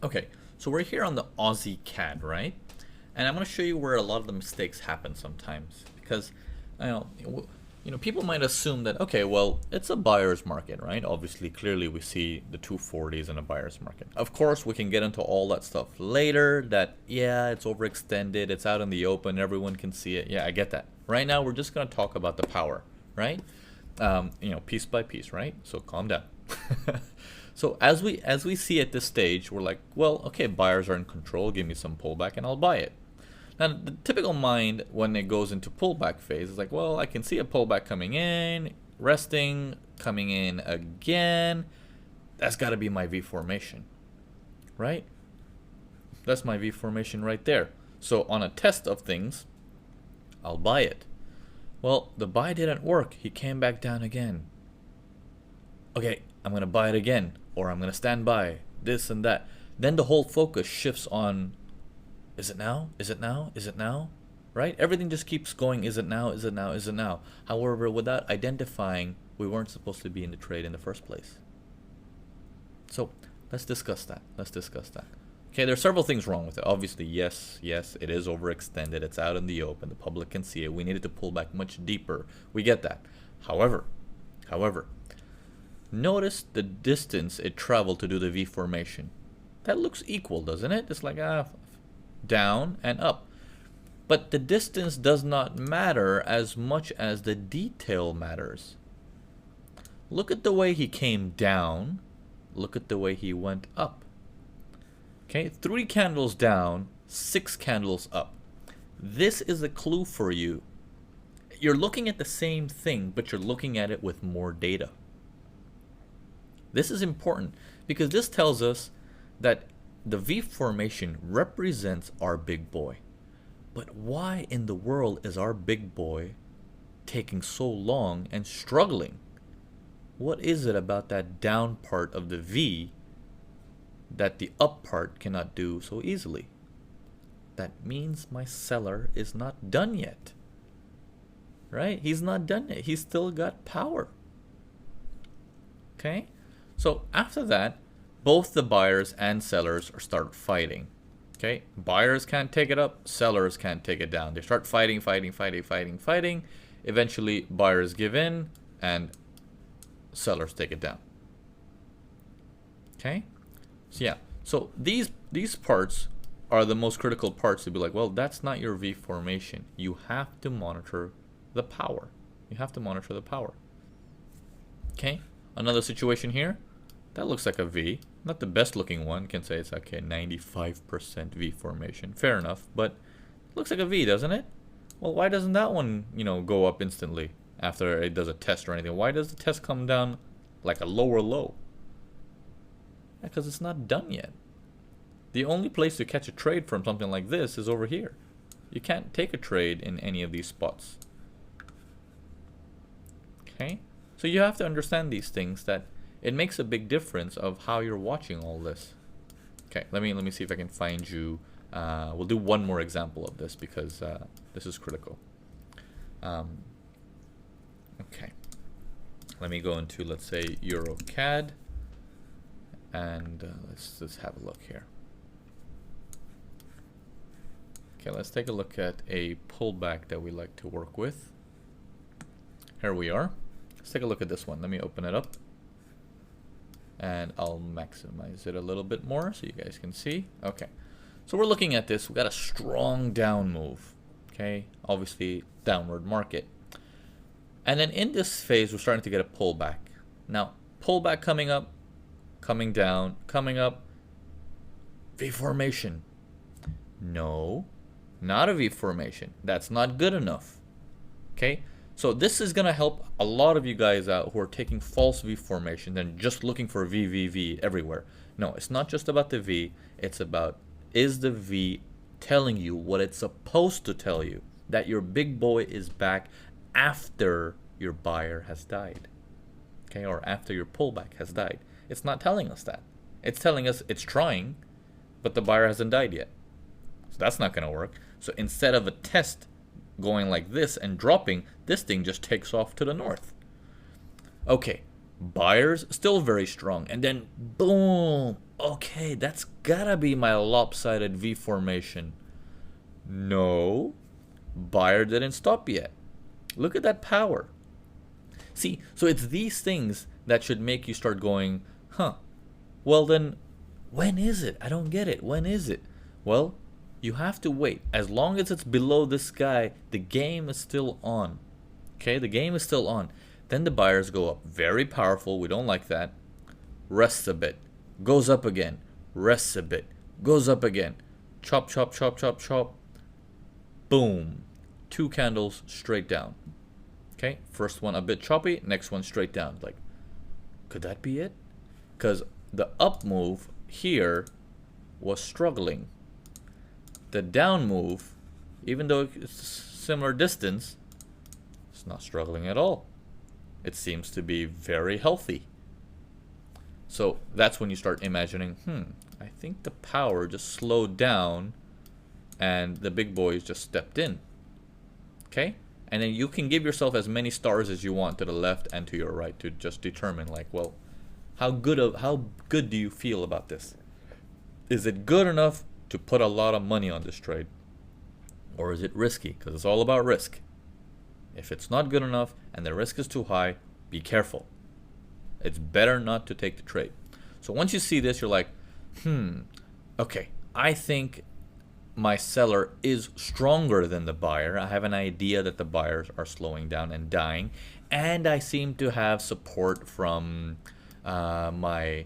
Okay, so we're here on the Aussie CAD, right? And I'm going to show you where a lot of the mistakes happen sometimes because you know, people might assume that okay, well, it's a buyer's market, right? Obviously, clearly we see the 240s in a buyer's market. Of course, we can get into all that stuff later that yeah, it's overextended, it's out in the open, everyone can see it. Yeah, I get that. Right now, we're just going to talk about the power, right? Piece by piece, right? So calm down. So as we see at this stage, we're like, well, okay, buyers are in control. Give me some pullback, and I'll buy it. Now, the typical mind when it goes into pullback phase is like, well, I can see a pullback coming in, resting, coming in again. That's got to be my V formation, right? That's my V formation right there. So on a test of things, I'll buy it. Well, the buy didn't work. He came back down again. Okay, I'm going to buy it again, or I'm going to stand by, this and that. Then the whole focus shifts on, is it now? Is it now? Is it now? Right? Everything just keeps going, is it now? Is it now? Is it now? However, without identifying, we weren't supposed to be in the trade in the first place. So let's discuss that. Let's discuss that. Okay, there are several things wrong with it. Obviously, yes, it is overextended. It's out in the open. The public can see it. We needed to pull back much deeper. We get that. However, notice the distance it traveled to do the V formation. That looks equal, doesn't it? It's like down and up. But the distance does not matter as much as the detail matters. Look at the way he came down. Look at the way he went up. Okay, 3 candles down, 6 candles up. This is a clue for you. You're looking at the same thing, but you're looking at it with more data. This is important because this tells us that the V formation represents our big boy. But why in the world is our big boy taking so long and struggling? What is it about that down part of the V that the up part cannot do so easily? That means my seller is not done yet. Right? He's not done yet. He's still got power. Okay? So after that, both the buyers and sellers start fighting. Okay? Buyers can't take it up, sellers can't take it down. They start fighting. Eventually, buyers give in and sellers take it down. Okay? So yeah. So these parts are the most critical parts to be like, well, that's not your V formation. You have to monitor the power. You have to monitor the power. Okay? Another situation here. That looks like a V. Not the best looking one. You can say it's okay, 95% V formation. Fair enough, but looks like a V, doesn't it? Well, why doesn't that one, go up instantly after it does a test or anything? Why does the test come down like a lower low? Because it's not done yet. The only place to catch a trade from something like this is over here. You can't take a trade in any of these spots. Okay? So you have to understand these things, that it makes a big difference of how you're watching all this. Okay, let me see if I can find you. We'll do one more example of this because this is critical. Okay, let me go into, let's say, EuroCAD, and let's just have a look here. Okay, let's take a look at a pullback that we like to work with. Here we are. Let's take a look at this one. Let me open it up. And I'll maximize it a little bit more so you guys can see. Okay, so we're looking at this. We got a strong down move. Okay, obviously downward market. And then in this phase, we're starting to get a pullback. Now, pullback coming up, coming down, coming up. V formation. No, not a V formation. That's not good enough. Okay. So this is going to help a lot of you guys out who are taking false V formation and just looking for V everywhere. No, it's not just about the V. It's about, is the V telling you what it's supposed to tell you? That your big boy is back after your buyer has died. Okay, or after your pullback has died. It's not telling us that. It's telling us it's trying, but the buyer hasn't died yet. So that's not going to work. So instead of a test going like this and dropping, this thing just takes off to the north. Okay, buyers still very strong, and then boom, Okay, that's gotta be my lopsided V formation. No, buyer didn't stop yet. Look at that power. See, so it's these things that should make you start going, huh, well then, when is it? I don't get it. When is it? Well, you have to wait. As long as it's below this guy, the game is still on. Okay, the game is still on. Then the buyers go up. Very powerful. We don't like that. Rests a bit. Goes up again. Rests a bit. Goes up again. Chop, chop, chop, chop, chop. Boom. 2 candles straight down. Okay, first one a bit choppy, next one straight down. Like, could that be it? Because the up move here was struggling. The down move, even though it's similar distance, it's not struggling at all. It seems to be very healthy. So that's when you start imagining, I think the power just slowed down and the big boys just stepped in. Okay? And then you can give yourself as many stars as you want to the left and to your right to just determine, like, well, how good do you feel about this? Is it good enough to put a lot of money on this trade? Or is it risky? Because it's all about risk. If it's not good enough and the risk is too high, be careful. It's better not to take the trade. So once you see this, you're like, okay, I think my seller is stronger than the buyer. I have an idea that the buyers are slowing down and dying, and I seem to have support from my,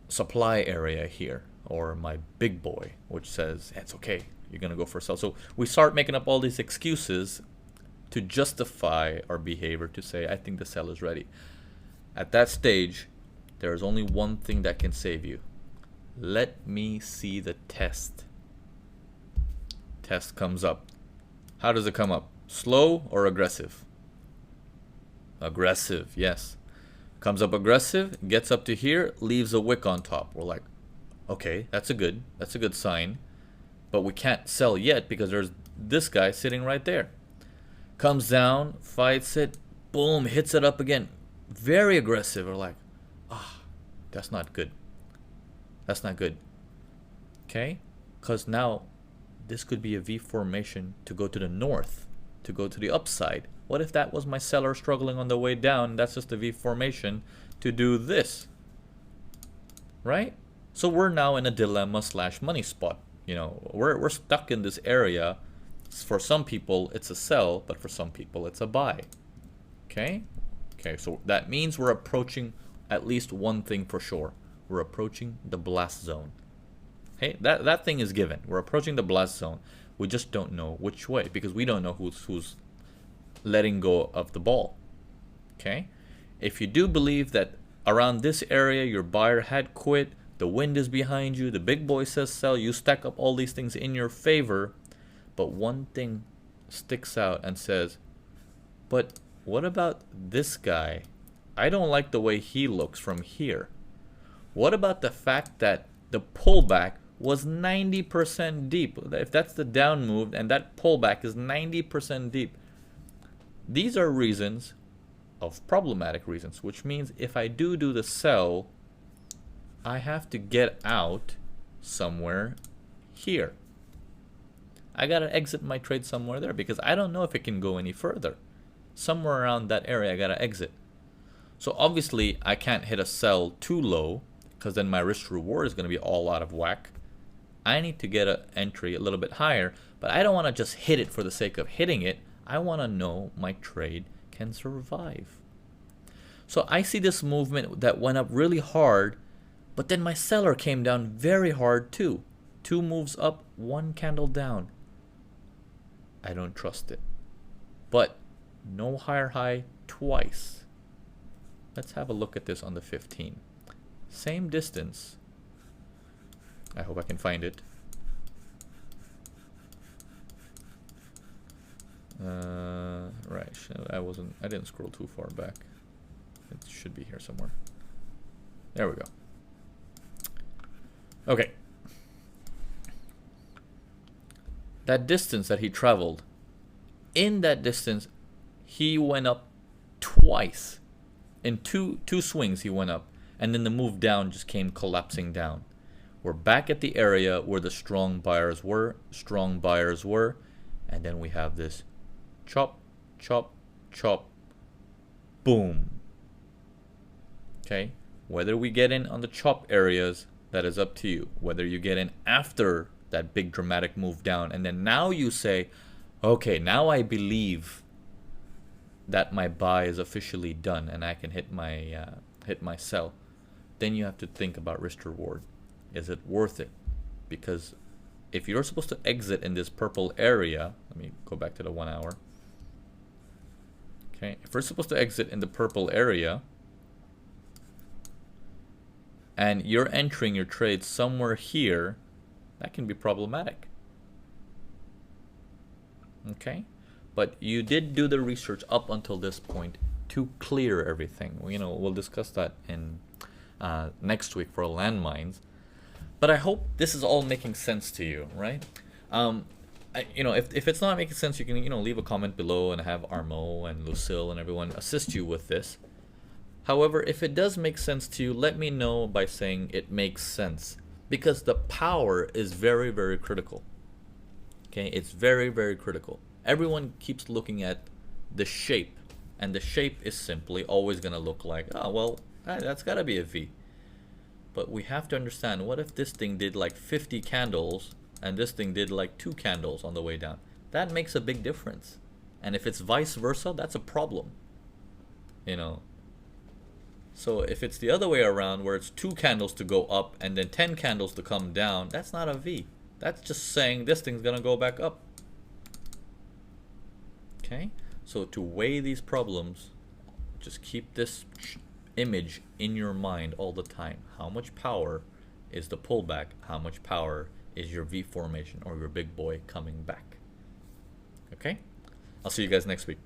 supply area here, or my big boy, which says it's okay, you're gonna go for a sell. So we start making up all these excuses to justify our behavior, to say I think the sell is ready. At that stage, there is only one thing that can save you. Let me see the test. Test comes up. How does it come up? Slow or aggressive? Aggressive, yes. Comes up aggressive, gets up to here, leaves a wick on top. We're like, okay, that's a good sign. But we can't sell yet because there's this guy sitting right there. Comes down, fights it, boom, hits it up again. Very aggressive. We're like, that's not good. That's not good. Okay? Because now this could be a V formation to go to the north, to go to the upside. What if that was my seller struggling on the way down? That's just a V formation to do this. Right? So we're now in a dilemma / money spot. We're stuck in this area. For some people, it's a sell, but for some people, it's a buy. Okay? Okay, so that means we're approaching at least one thing for sure. We're approaching the blast zone. Hey, that thing is given. We're approaching the blast zone. We just don't know which way because we don't know who's letting go of the ball. Okay? If you do believe that around this area your buyer had quit, the wind is behind you, the big boy says sell, you stack up all these things in your favor, but one thing sticks out and says, but what about this guy? I don't like the way he looks from here. What about the fact that the pullback was 90% deep? If that's the down move and that pullback is 90% deep. These are reasons of problematic reasons, which means if I do the sell, I have to get out somewhere here. I got to exit my trade somewhere there because I don't know if it can go any further. Somewhere around that area, I got to exit. So obviously, I can't hit a sell too low because then my risk reward is going to be all out of whack. I need to get an entry a little bit higher, but I don't want to just hit it for the sake of hitting it. I want to know my trade can survive. So I see this movement that went up really hard, but then my seller came down very hard too. 2 moves up, 1 candle down. I don't trust it. But no higher high twice. Let's have a look at this on the 15. Same distance. I hope I can find it. Right. I didn't scroll too far back. It should be here somewhere. There we go. Okay. That distance that he traveled, in that distance, he went up twice. In two swings he went up. and then the move down just came collapsing down. We're back at the area where the strong buyers were, and then we have this chop, chop, chop, boom. Okay, whether we get in on the chop areas, that is up to you. Whether you get in after that big dramatic move down, and then now you say, okay, now I believe that my buy is officially done and I can hit my sell. Then you have to think about risk reward. Is it worth it? Because if you're supposed to exit in this purple area, let me go back to the 1 hour. Okay, if we're supposed to exit in the purple area and you're entering your trade somewhere here, that can be problematic. Okay, but you did do the research up until this point to clear everything. We'll discuss that in next week for landmines. But I hope this is all making sense to you, right? If it's not making sense, you can leave a comment below and have Armo and Lucille and everyone assist you with this. However, if it does make sense to you, let me know by saying it makes sense, because the power is very, very critical. Okay, it's very, very critical. Everyone keeps looking at the shape, and the shape is simply always going to look like, oh, well, that's got to be a V. But we have to understand, what if this thing did like 50 candles and this thing did like 2 candles on the way down? That makes a big difference. And if it's vice versa, that's a problem. So if it's the other way around, where it's 2 candles to go up and then 10 candles to come down, that's not a V. That's just saying this thing's going to go back up. Okay? So to weigh these problems, just keep this image in your mind all the time. How much power is the pullback? How much power is your V formation or your big boy coming back? Okay? I'll see you guys next week.